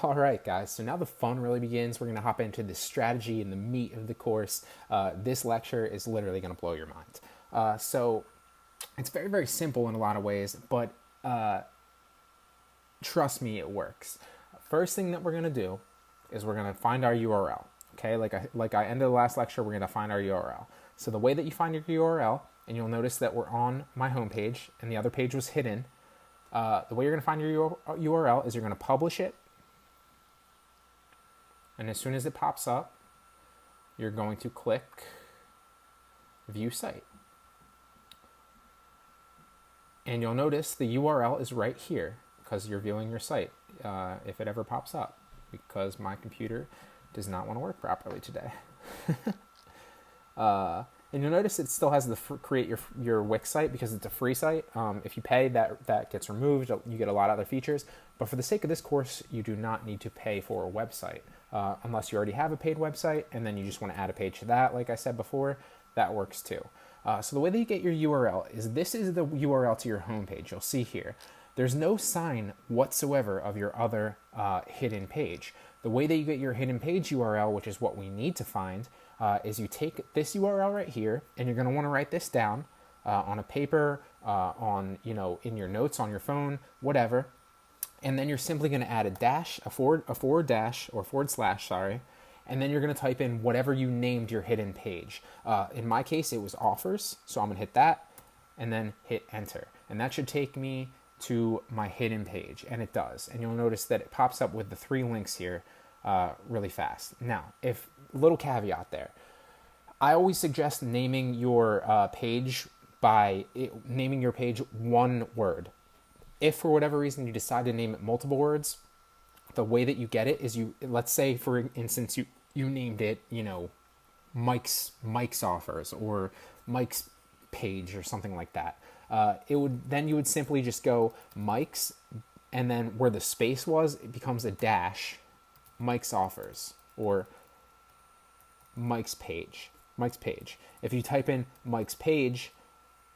All right, guys, so now the fun really begins. We're going to hop into the strategy and the meat of the course. This lecture is literally going to blow your mind. So it's very, very simple in a lot of ways, but trust me, it works. First thing that we're going to do is we're going to find our URL. Okay, like I ended the last lecture, we're going to find our URL. So the way that you find your URL, and you'll notice that we're on my homepage and the other page was hidden. The way you're going to find your URL is you're going to publish it. And as soon as it pops up, you're going to click View Site. And you'll notice the URL is right here because you're viewing your site if it ever pops up, because my computer does not want to work properly today. And you'll notice it still has the create your Wix site because it's a free site. If you pay, that gets removed. You get a lot of other features. But for the sake of this course, you do not need to pay for a website unless you already have a paid website and then you just want to add a page to that. Like I said before, that works too. So the way that you get your URL is this is the URL to your homepage. You'll see here. There's no sign whatsoever of your other hidden page. The way that you get your hidden page URL, which is what we need to find, is you take this URL right here, and you're going to want to write this down on a paper, in your notes on your phone, whatever. And then you're simply going to add a forward dash or forward slash, and then you're going to type in whatever you named your hidden page. In my case, it was offers, so I'm going to hit that and then hit enter, and that should take me to my hidden page, and it does. And you'll notice that it pops up with the 3 links here really fast. Now, little caveat there, I always suggest naming your page naming your page one word. If for whatever reason you decide to name it multiple words, the way that you get it is let's say for instance you named it Mike's offers or Mike's page or something like that. You would simply just go Mike's, and then where the space was, it becomes a dash, Mike's offers, or Mike's page. If you type in Mike's page,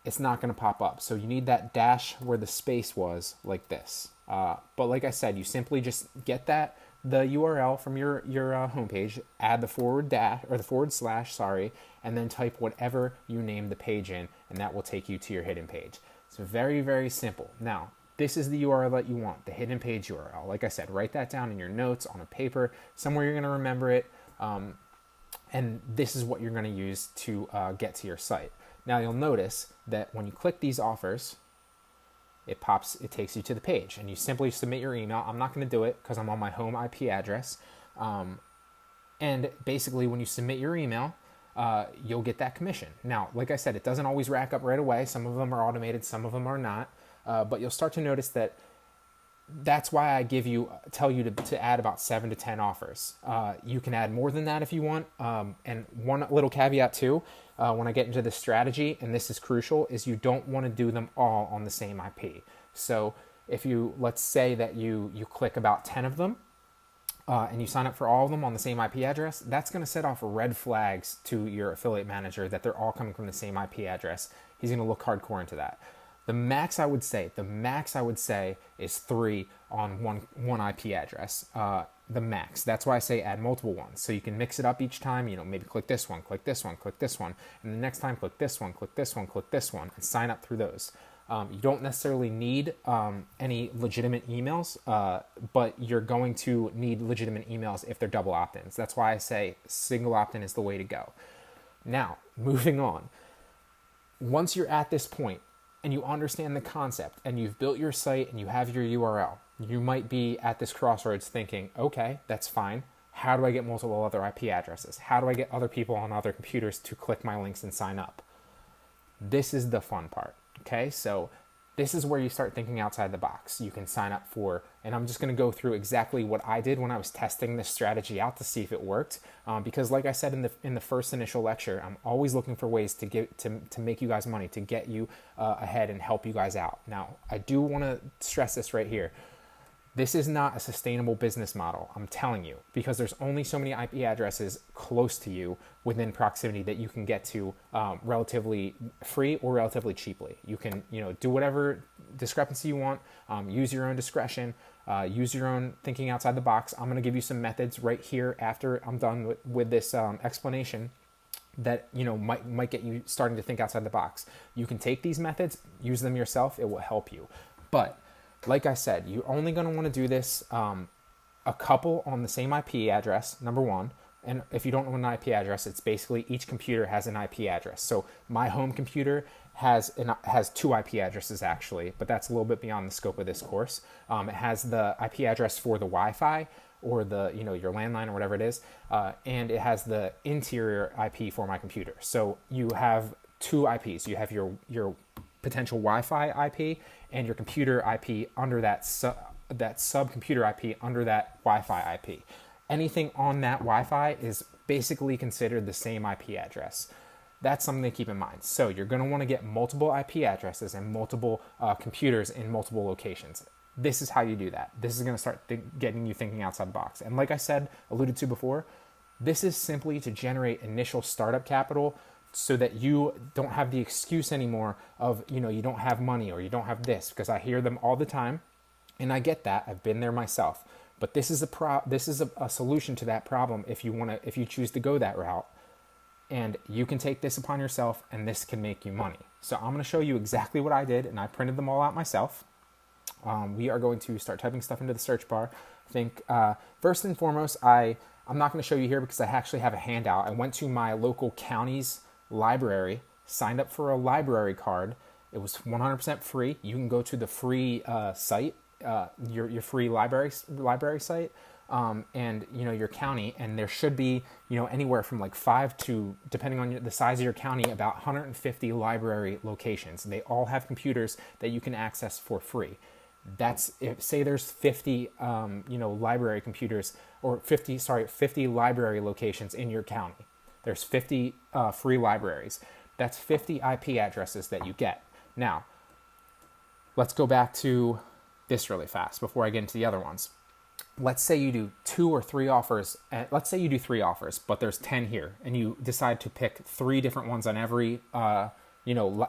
it's not going to pop up. So you need that dash where the space was, like this. But like I said, you simply just get the URL from your homepage, add the forward dash or the forward slash, and then type whatever you name the page in, and that will take you to your hidden page. It's very, very simple. Now, this is the URL that you want, the hidden page URL. Like I said, write that down in your notes on a paper, somewhere you're going to remember it, and this is what you're going to use to get to your site. Now, you'll notice that when you click these offers, it takes you to the page, and you simply submit your email. I'm not going to do it because I'm on my home IP address. And basically, when you submit your email, you'll get that commission. Now, like I said, it doesn't always rack up right away. Some of them are automated, some of them are not. But you'll start to notice that's why I tell you to add about 7 to 10 offers. You can add more than that if you want. And one little caveat too, when I get into the strategy, and this is crucial, is you don't want to do them all on the same IP. So if let's say that you click about 10 of them, and you sign up for all of them on the same IP address, that's going to set off red flags to your affiliate manager that they're all coming from the same IP address. He's going to look hardcore into that. The max I would say is 3 on one IP address. The max. That's why I say add multiple ones. So you can mix it up each time, maybe click this one, click this one, click this one, and the next time click this one, click this one, click this one, and sign up through those. You don't necessarily need any legitimate emails, but you're going to need legitimate emails if they're double opt-ins. That's why I say single opt-in is the way to go. Now, moving on. Once you're at this point and you understand the concept and you've built your site and you have your URL, you might be at this crossroads thinking, okay, that's fine. How do I get multiple other IP addresses? How do I get other people on other computers to click my links and sign up? This is the fun part. Okay, so this is where you start thinking outside the box. You can sign up for, and I'm just going to go through exactly what I did when I was testing this strategy out to see if it worked. Because like I said in the first initial lecture, I'm always looking for ways to make you guys money, to get you ahead and help you guys out. Now, I do want to stress this right here. This is not a sustainable business model, I'm telling you, because there's only so many IP addresses close to you within proximity that you can get to relatively free or relatively cheaply. You can, do whatever discrepancy you want, use your own discretion, use your own thinking outside the box. I'm going to give you some methods right here after I'm done with this explanation that might get you starting to think outside the box. You can take these methods, use them yourself. It will help you. But like I said, you're only going to want to do this a couple on the same IP address, number one. And if you don't know an IP address, it's basically each computer has an IP address. So my home computer has 2 IP addresses actually, but that's a little bit beyond the scope of this course. It has the IP address for the Wi-Fi or the your landline or whatever it is, and it has the interior IP for my computer. So you have 2 IPs. You have your potential Wi-Fi IP and your computer IP under that sub-computer IP under that Wi-Fi IP. Anything on that Wi-Fi is basically considered the same IP address. That's something to keep in mind. So you're going to want to get multiple IP addresses and multiple computers in multiple locations. This is how you do that. This is going to start getting you thinking outside the box. And like I said, alluded to before, this is simply to generate initial startup capital so that you don't have the excuse anymore of, you don't have money or you don't have this, because I hear them all the time. And I get that. I've been there myself. But this is a solution to that problem if you choose to go that route. And you can take this upon yourself and this can make you money. So I'm going to show you exactly what I did, and I printed them all out myself. We are going to start typing stuff into the search bar. I think first and foremost, I'm not going to show you here because I actually have a handout. I went to my local county's library, signed up for a library card. It was 100% free. You can go to the free site, your free library site, and your county, and there should be anywhere from like 5 to, depending on the size of your county, about 150 library locations. They all have computers that you can access for free. Say there's 50 library computers, or 50 library locations in your county. There's 50 free libraries. That's 50 IP addresses that you get. Now, let's go back to this really fast before I get into the other ones. Let's say you do 2 or 3 offers. Let's say you do 3 offers, but there's 10 here, and you decide to pick 3 different ones on every, at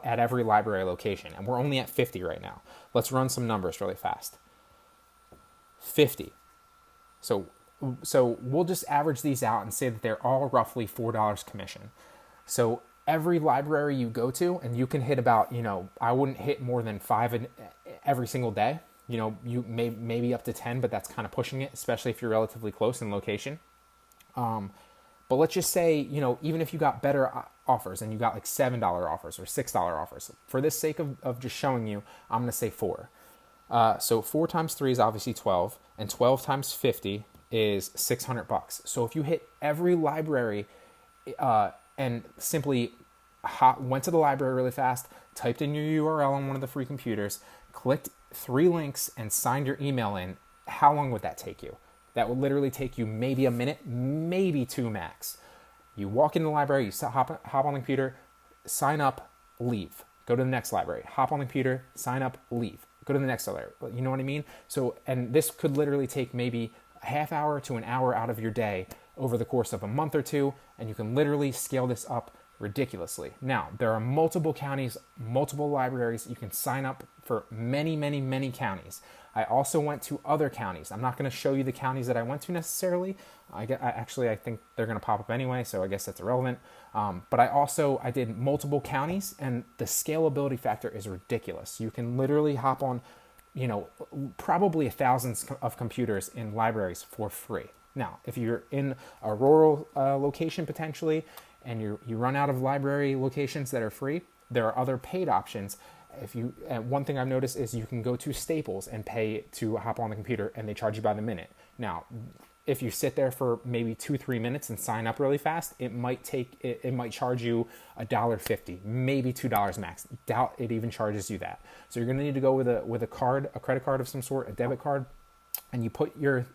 every library location. And we're only at 50 right now. Let's run some numbers really fast. 50. So we'll just average these out and say that they're all roughly $4 commission. So every library you go to, and you can hit about, I wouldn't hit more than 5 every single day. You maybe up to 10, but that's kind of pushing it, especially if you're relatively close in location. But let's just say, even if you got better offers and you got like $7 offers or $6 offers, for the sake of just showing you, I'm going to say 4. So 4 times 3 is obviously 12, and 12 times 50 is $600. So if you hit every library and simply went to the library really fast, typed in your URL on one of the free computers, clicked 3 links and signed your email in, how long would that take you? That would literally take you maybe a minute, maybe 2 max. You walk in the library, you hop on the computer, sign up, leave. Go to the next library. Hop on the computer, sign up, leave. Go to the next library. You know what I mean? So, and this could literally take maybe a half hour to an hour out of your day over the course of a month or 2, and you can literally scale this up ridiculously. Now, there are multiple counties, multiple libraries. You can sign up for many, many, many counties. I also went to other counties. I'm not going to show you the counties that I went to necessarily. I think they're going to pop up anyway, so I guess that's irrelevant. But I did multiple counties, and the scalability factor is ridiculous. You can literally hop on, probably thousands of computers in libraries for free. Now, if you're in a rural location potentially, and you run out of library locations that are free, there are other paid options. One thing I've noticed is you can go to Staples and pay to hop on the computer, and they charge you by the minute. Now, if you sit there for maybe 2-3 minutes and sign up really fast, it might charge you $1.50, maybe $2 max. Doubt it even charges you that. So you're going to need to go with a card, a credit card of some sort, a debit card, and you put your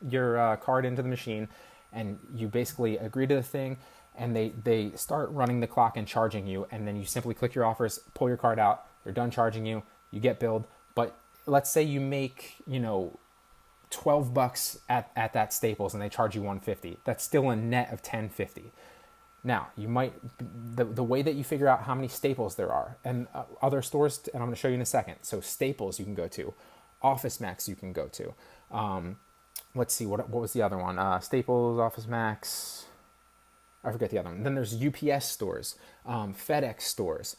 card into the machine, and you basically agree to the thing. And they start running the clock and charging you, and then you simply click your offers, pull your card out, they're done charging you, you get billed. But let's say you make, $12 at that Staples and they charge you $150. That's still a net of $10.50. Now, you might, the way that you figure out how many Staples there are, and other stores, and I'm going to show you in a second. So Staples you can go to, Office Max you can go to. Let's see, what was the other one? Staples, Office Max, I forget the other one. Then there's UPS stores, FedEx stores.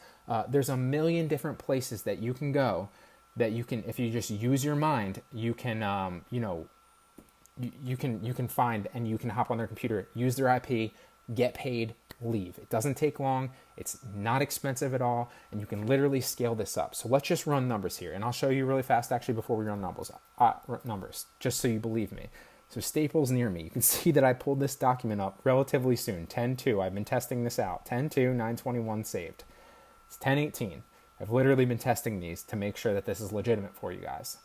There's a million different places that you can go that you can, if you just use your mind, you can, you can find, and you can hop on their computer, use their IP, get paid, leave. It doesn't take long. It's not expensive at all. And you can literally scale this up. So let's just run numbers here. And I'll show you really fast actually before we run numbers, just so you believe me. So Staples near me. You can see that I pulled this document up relatively soon. 10/2. I've been testing this out. 10/2, 9/21 saved. It's 10/18. I've literally been testing these to make sure that this is legitimate for you guys.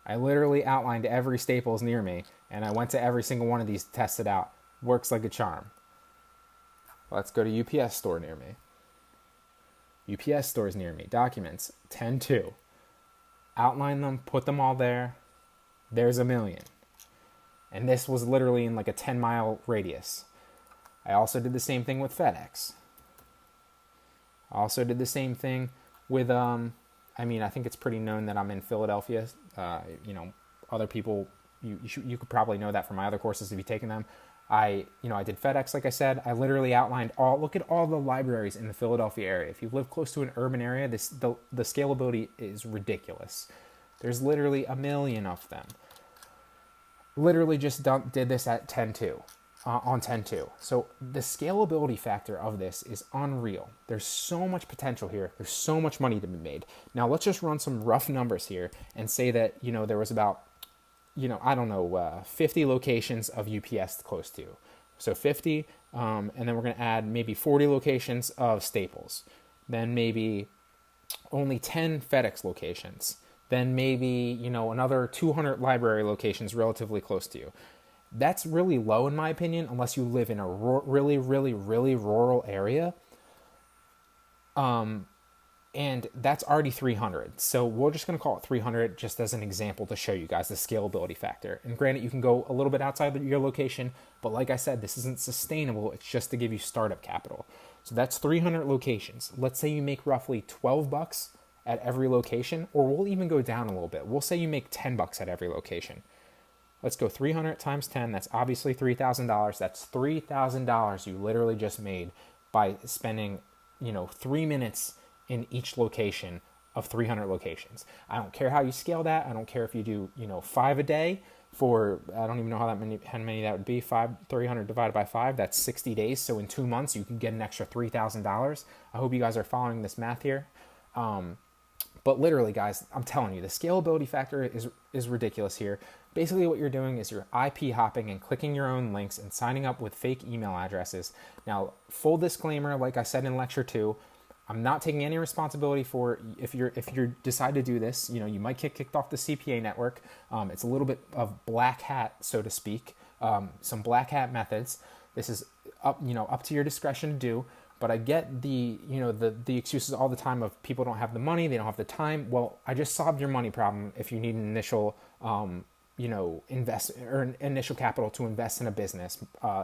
I literally outlined every Staples near me, and I went to every single one of these to test it out. Works like a charm. Let's go to UPS store near me. UPS stores near me. Documents, 10/2. Outline them, put them all there. There's a million. And this was literally in like a 10-mile radius. I also did the same thing with FedEx. I also did the same thing with, I think it's pretty known that I'm in Philadelphia. Other people, you could probably know that from my other courses if you've taken them. I did FedEx, like I said. I literally outlined look at all the libraries in the Philadelphia area. If you live close to an urban area, the scalability is ridiculous. There's literally a million of them. Literally just did this at 10/2, on 10/2. So the scalability factor of this is unreal. There's so much potential here. There's so much money to be made. Now let's just run some rough numbers here and say that, there was about 50 locations of UPS close to you. So 50, and then we're going to add maybe 40 locations of Staples. Then maybe only 10 FedEx locations. Then maybe, another 200 library locations relatively close to you. That's really low in my opinion, unless you live in a really, really, really rural area. And that's already 300. So we're just going to call it 300 just as an example to show you guys the scalability factor. And granted, you can go a little bit outside of your location, but like I said, this isn't sustainable. It's just to give you startup capital. So that's 300 locations. Let's say you make roughly $12 at every location, or we'll even go down a little bit. We'll say you make $10 at every location. Let's go 300 times 10. That's obviously $3,000. That's $3,000 you literally just made by spending, 3 minutes in each location of 300 locations. I don't care how you scale that. I don't care if you do, 5 a day for, I don't even know how many that would be. 300 divided by 5, that's 60 days. So in 2 months, you can get an extra $3,000. I hope you guys are following this math here. But literally, guys, I'm telling you, the scalability factor is ridiculous here. Basically, what you're doing is you're IP hopping and clicking your own links and signing up with fake email addresses. Now, full disclaimer, like I said in lecture 2, I'm not taking any responsibility for if you decide to do this. You might get kicked off the CPA network. It's a little bit of black hat, so to speak. Some black hat methods. This is up to your discretion to do. But I get the excuses all the time of people don't have the money, they don't have the time. Well, I just solved your money problem if you need an initial initial capital to invest in a business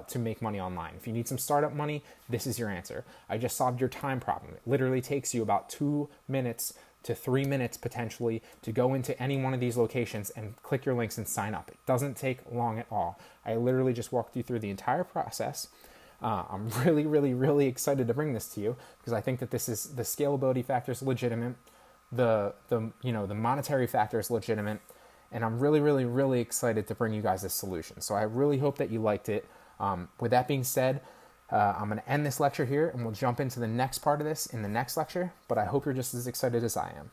to make money online. If you need some startup money, this is your answer. I just solved your time problem. It literally takes you about 2 minutes to 3 minutes potentially to go into any one of these locations and click your links and sign up. It doesn't take long at all. I literally just walked you through the entire process. I'm really, really, really excited to bring this to you because I think that this is the scalability factor is legitimate, the monetary factor is legitimate, and I'm really, really, really excited to bring you guys this solution. So I really hope that you liked it. With that being said, I'm going to end this lecture here, and we'll jump into the next part of this in the next lecture. But I hope you're just as excited as I am.